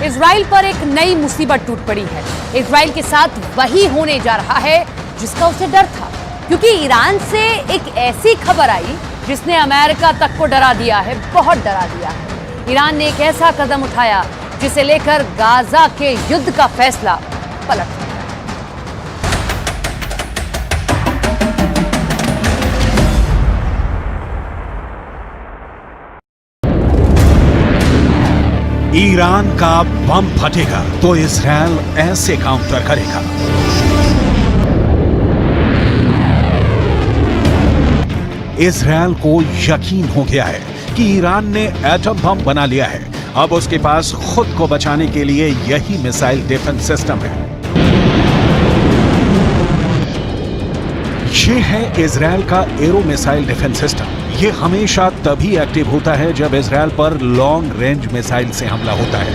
Israel पर एक नई मुसीबत टूट पड़ी है। इजराइल के साथ वही होने जा रहा है जिसका उसे डर था, क्योंकि ईरान से एक ऐसी खबर आई जिसने अमेरिका तक को डरा दिया है, बहुत डरा दिया है। ईरान ने एक ऐसा कदम उठाया जिसे लेकर गाजा के युद्ध का फैसला पलट गया। ईरान का बम फटेगा तो इजराइल ऐसे काउंटर करेगा। इजराइल को यकीन हो गया है कि ईरान ने एटम बम बना लिया है। अब उसके पास खुद को बचाने के लिए यही मिसाइल डिफेंस सिस्टम है। ये है इजराइल का एरो मिसाइल डिफेंस सिस्टम। ये हमेशा तभी एक्टिव होता है जब इजराइल पर लॉन्ग रेंज मिसाइल से हमला होता है।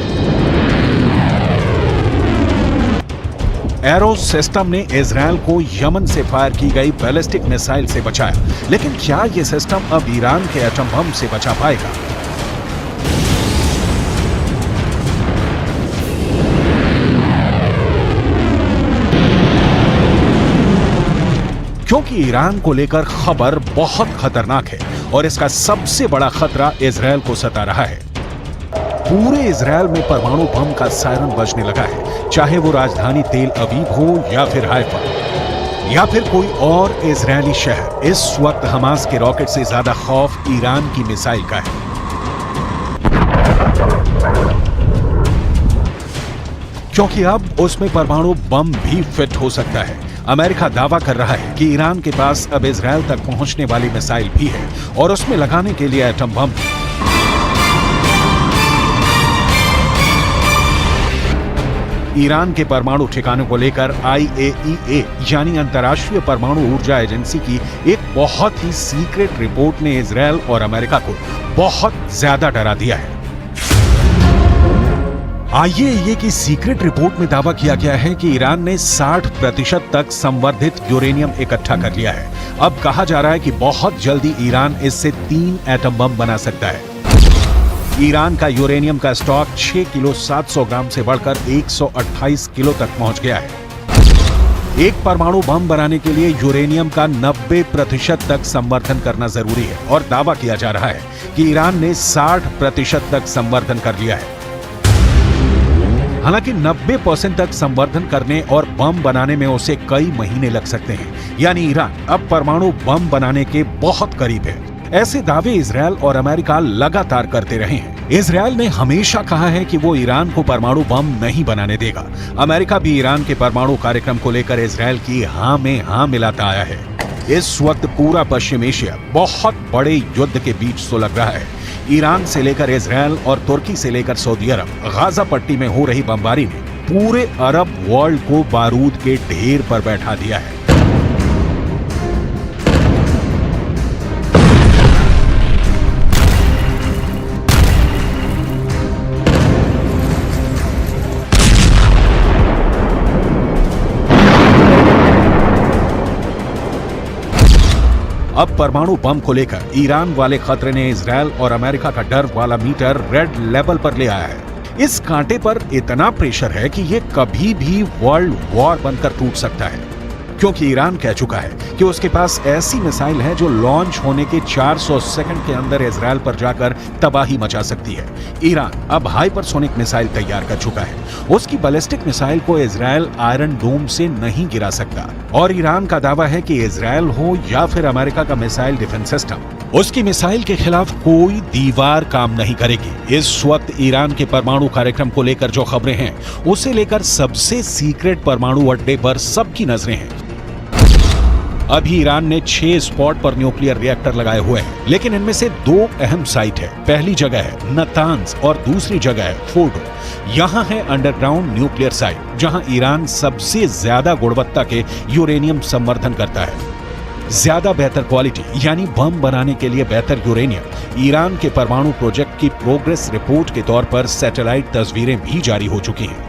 एरो सिस्टम ने इजराइल को यमन से फायर की गई बैलिस्टिक मिसाइल से बचाया, लेकिन क्या यह सिस्टम अब ईरान के एटम बम से बचा पाएगा? क्योंकि ईरान को लेकर खबर बहुत खतरनाक है और इसका सबसे बड़ा खतरा इजराइल को सता रहा है। पूरे इजराइल में परमाणु बम का सायरन बजने लगा है, चाहे वो राजधानी तेल अवीव हो या फिर हाइफा या फिर कोई और इजरायली शहर। इस वक्त हमास के रॉकेट से ज्यादा खौफ ईरान की मिसाइल का है, क्योंकि अब उसमें परमाणु बम भी फिट हो सकता है। अमेरिका दावा कर रहा है कि ईरान के पास अब इजराइल तक पहुंचने वाली मिसाइल भी है और उसमें लगाने के लिए एटम बम। ईरान के परमाणु ठिकानों को लेकर IAEA यानी अंतर्राष्ट्रीय परमाणु ऊर्जा एजेंसी की एक बहुत ही सीक्रेट रिपोर्ट ने इजराइल और अमेरिका को बहुत ज्यादा डरा दिया है। IAEA की सीक्रेट रिपोर्ट में दावा किया गया है कि ईरान ने 60% तक संवर्धित यूरेनियम इकट्ठा कर लिया है। अब कहा जा रहा है कि बहुत जल्दी ईरान इससे 3 एटम बम बना सकता है। ईरान का यूरेनियम का स्टॉक 6 किलो 700 ग्राम से बढ़कर 128 किलो तक पहुंच गया है। एक परमाणु बम बनाने के लिए यूरेनियम का 90% तक संवर्धन करना जरूरी है और दावा किया जा रहा है कि ईरान ने 60% तक संवर्धन कर लिया है। हालांकि 90% तक संवर्धन करने और बम बनाने में उसे कई महीने लग सकते हैं, यानी ईरान अब परमाणु बम बनाने के बहुत करीब है। ऐसे दावे इजराइल और अमेरिका लगातार करते रहे हैं। इजराइल ने हमेशा कहा है कि वो ईरान को परमाणु बम नहीं बनाने देगा। अमेरिका भी ईरान के परमाणु कार्यक्रम को लेकर इजराइल की हां में हां मिलाता आया है। इस वक्त पूरा पश्चिम एशिया बहुत बड़े युद्ध के बीच सुलग रहा है। ईरान से लेकर इजराइल और तुर्की से लेकर सऊदी अरब, गाजा पट्टी में हो रही बमबारी ने पूरे अरब वर्ल्ड को बारूद के ढेर पर बैठा दिया है। अब परमाणु बम को लेकर ईरान वाले खतरे ने इजराइल और अमेरिका का डर वाला मीटर रेड लेवल पर ले आया है। इस कांटे पर इतना प्रेशर है कि ये कभी भी वर्ल्ड वॉर बनकर टूट सकता है, क्योंकि ईरान कह चुका है कि उसके पास ऐसी मिसाइल है जो लॉन्च होने के 400 सेकंड के अंदर इजराइल पर जाकर तबाही मचा सकती है। ईरान अब हाइपरसोनिक मिसाइल तैयार कर चुका है। उसकी बैलिस्टिक मिसाइल को इजराइल आयरन डोम से नहीं गिरा सकता और ईरान का दावा है कि इजराइल हो या फिर अमेरिका का मिसाइल डिफेंस सिस्टम, उसकी मिसाइल के खिलाफ कोई दीवार काम नहीं करेगी। इस वक्त ईरान के परमाणु कार्यक्रम को लेकर जो खबरें हैं, उसे लेकर सबसे सीक्रेट परमाणु अड्डे पर सबकी नजरें हैं। अभी ईरान ने 6 स्पॉट पर न्यूक्लियर रिएक्टर लगाए हुए हैं, लेकिन इनमें से 2 अहम साइट है। पहली जगह है नतांज और दूसरी जगह है फोर्डो। यहाँ है अंडरग्राउंड न्यूक्लियर साइट, जहाँ ईरान सबसे ज्यादा गुणवत्ता के यूरेनियम संवर्धन करता है। ज्यादा बेहतर क्वालिटी यानी बम बनाने के लिए बेहतर यूरेनियम ईरान के परमाणु प्रोजेक्ट की प्रोग्रेस रिपोर्ट के तौर पर सैटेलाइट तस्वीरें भी जारी हो चुकी हैं।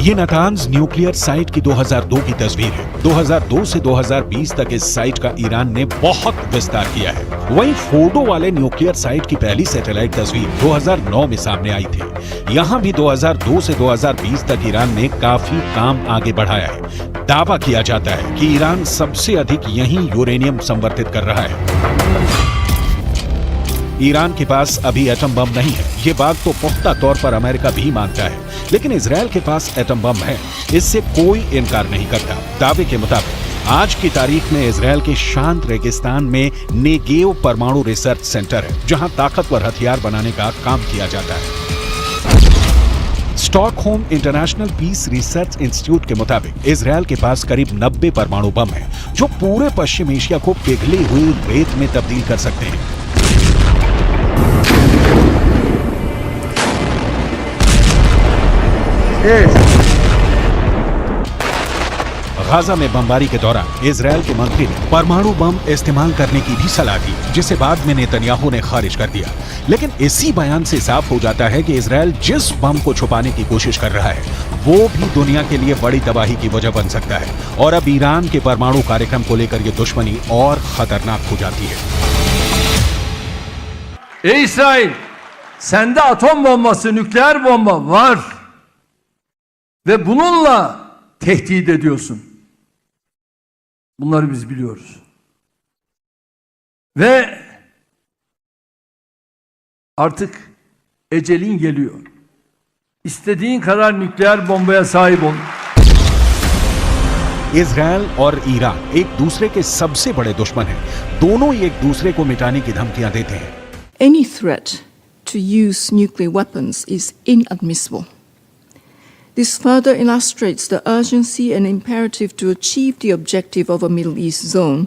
ये नातांज न्यूक्लियर साइट की 2002 की तस्वीर है। 2002 से 2020 तक इस साइट का ईरान ने बहुत विस्तार किया है। वहीं फोर्डो वाले न्यूक्लियर साइट की पहली सैटेलाइट तस्वीर 2009 में सामने आई थी। यहाँ भी 2002 से 2020 तक ईरान ने काफी काम आगे बढ़ाया है। दावा किया जाता है कि ईरान सबसे अधिक यहीं यूरेनियम संवर्धित कर रहा है। ईरान के पास अभी एटम बम नहीं है, ये बात तो पुख्ता तौर पर अमेरिका भी मानता है, लेकिन इजराइल के पास एटम बम है, इससे कोई इनकार नहीं करता। दावे के मुताबिक आज की तारीख में इजराइल के शांत रेगिस्तान में नेगेव परमाणु रिसर्च सेंटर है, जहां ताकतवर हथियार बनाने का काम किया जाता है। Stockholm International Peace Research Institute के मुताबिक इजराइल के पास करीब 90 परमाणु बम है, जो पूरे पश्चिम एशिया को पिघली हुई रेत में तब्दील कर सकते हैं। गाजा में बमबारी के दौरान इजराइल के मंत्री ने परमाणु बम इस्तेमाल करने की भी सलाह दी, जिसे बाद में नेतन्याहू ने खारिज कर दिया। लेकिन इसी बयान से साफ हो जाता है कि इजराइल जिस बम को छुपाने की कोशिश कर रहा है, वो भी दुनिया के लिए बड़ी तबाही की वजह बन सकता है। और अब ईरान के परमाणु कार्यक्रम को लेकर ये दुश्मनी और खतरनाक हो जाती है। İsrail, sende atom bombası, nükleer bomba var ve bununla tehdit ediyorsun. Bunları biz biliyoruz. Ve artık ecelin geliyor. İstediğin kadar nükleer bombaya sahip ol. Israel और ईरान एक दूसरे के सबसे बड़े दुश्मन हैं। दोनों ही एक दूसरे को मिटाने की धमकियां देते हैं। Any threat to use nuclear weapons is inadmissible. This further illustrates the urgency and imperative to achieve the objective of a Middle East zone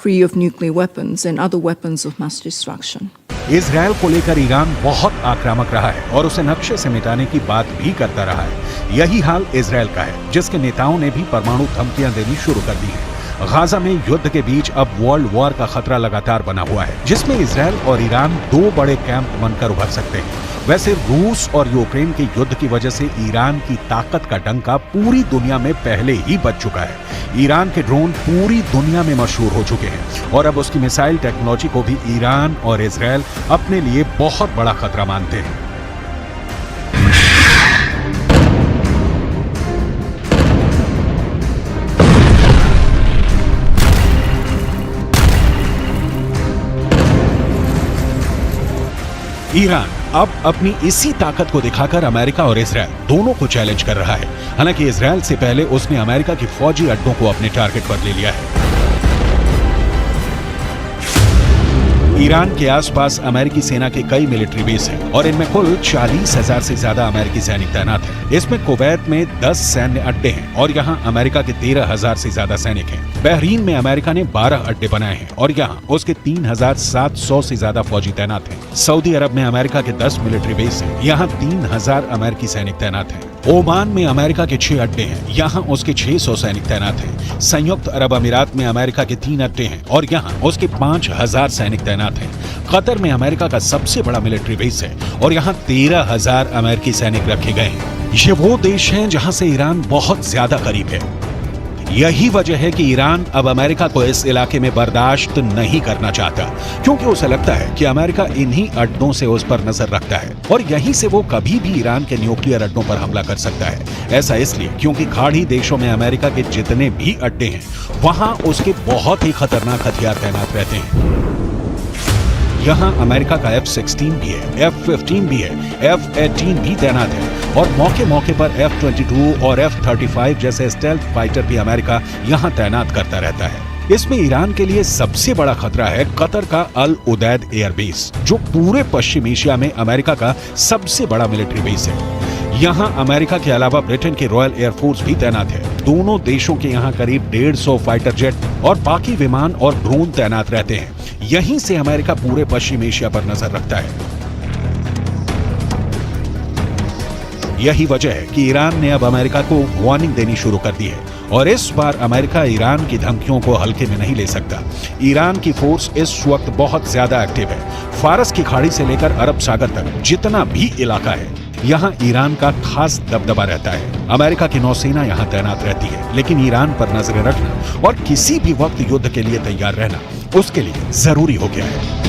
free of nuclear weapons and other weapons of mass destruction. Israel को लेकर Iran बहुत आक्रामक रहा है और उसे नक्शे से मिटाने की बात भी करता रहा है। यही हाल इजराइल का है, जिसके नेताओं ने भी परमाणु धमकियां देनी शुरू कर दी है। गाजा में युद्ध के बीच अब वर्ल्ड वॉर का खतरा लगातार बना हुआ है, जिसमें इजराइल और ईरान दो बड़े कैंप बनकर उभर सकते हैं। वैसे रूस और यूक्रेन के युद्ध की वजह से ईरान की ताकत का डंका पूरी दुनिया में पहले ही बज चुका है। ईरान के ड्रोन पूरी दुनिया में मशहूर हो चुके हैं और अब उसकी मिसाइल टेक्नोलॉजी को भी ईरान और इजराइल अपने लिए बहुत बड़ा खतरा मानते हैं। ईरान अब अपनी इसी ताकत को दिखाकर अमेरिका और इजराइल दोनों को चैलेंज कर रहा है। हालांकि इजराइल से पहले उसने अमेरिका की फौजी अड्डों को अपने टारगेट पर ले लिया है। ईरान के आसपास अमेरिकी सेना के कई मिलिट्री बेस हैं और इनमें कुल 40,000 से ज्यादा अमेरिकी सैनिक तैनात हैं। इसमें कुवैत में 10 सैन्य अड्डे हैं और यहाँ अमेरिका के 13,000 से ज्यादा सैनिक हैं। बहरीन में अमेरिका ने 12 अड्डे बनाए हैं और यहाँ उसके 3,700 से ज्यादा फौजी तैनात हैं। सऊदी अरब में अमेरिका के 10 मिलिट्री बेस हैं, यहाँ 3,000 अमेरिकी सैनिक तैनात हैं। ओमान में अमेरिका के 6 अड्डे हैं, यहाँ उसके 600 सैनिक तैनात हैं। संयुक्त अरब अमीरात में अमेरिका के 3 अड्डे हैं और यहाँ उसके 5,000 सैनिक तैनात हैं। कतर में अमेरिका का सबसे बड़ा मिलिट्री बेस है और यहाँ 13,000 अमेरिकी सैनिक रखे गए हैं। ये वो देश हैं जहाँ से ईरान बहुत ज्यादा करीब है। यही वजह है कि ईरान अब अमेरिका को इस इलाके में बर्दाश्त नहीं करना चाहता, क्योंकि उसे लगता है कि अमेरिका इन्हीं अड्डों से उस पर नजर रखता है और यहीं से वो कभी भी ईरान के न्यूक्लियर अड्डों पर हमला कर सकता है। ऐसा इसलिए क्योंकि खाड़ी देशों में अमेरिका के जितने भी अड्डे हैं, वहां उसके बहुत ही खतरनाक हथियार तैनात रहते हैं। यहाँ अमेरिका का F-16 भी है, F-15 भी है, F-18 भी तैनात है और मौके मौके पर F-22 और F-35 जैसे स्टेल्थ फाइटर भी अमेरिका यहाँ तैनात करता रहता है। इसमें ईरान के लिए सबसे बड़ा खतरा है कतर का अल उदैद एयरबेस, जो पूरे पश्चिम एशिया में अमेरिका का सबसे बड़ा मिलिट्री बेस है। यहाँ अमेरिका के अलावा ब्रिटेन के रॉयल एयरफोर्स भी तैनात है। दोनों देशों के यहाँ करीब 150 फाइटर जेट और बाकी विमान और ड्रोन तैनात रहते हैं। यहीं से अमेरिका पूरे पश्चिम एशिया पर नजर रखता है। यही वजह है कि ईरान ने अब अमेरिका को वार्निंग देनी शुरू कर दी है और इस बार अमेरिका ईरान की धमकियों को हल्के में नहीं ले सकता। ईरान की फोर्स इस वक्त बहुत ज्यादा एक्टिव है। फारस की खाड़ी से लेकर अरब सागर तक जितना भी इलाका है, यहाँ ईरान का खास दबदबा रहता है। अमेरिका की नौसेना यहाँ तैनात रहती है, लेकिन ईरान पर नजरें रखना और किसी भी वक्त युद्ध के लिए तैयार रहना उसके लिए जरूरी हो गया है।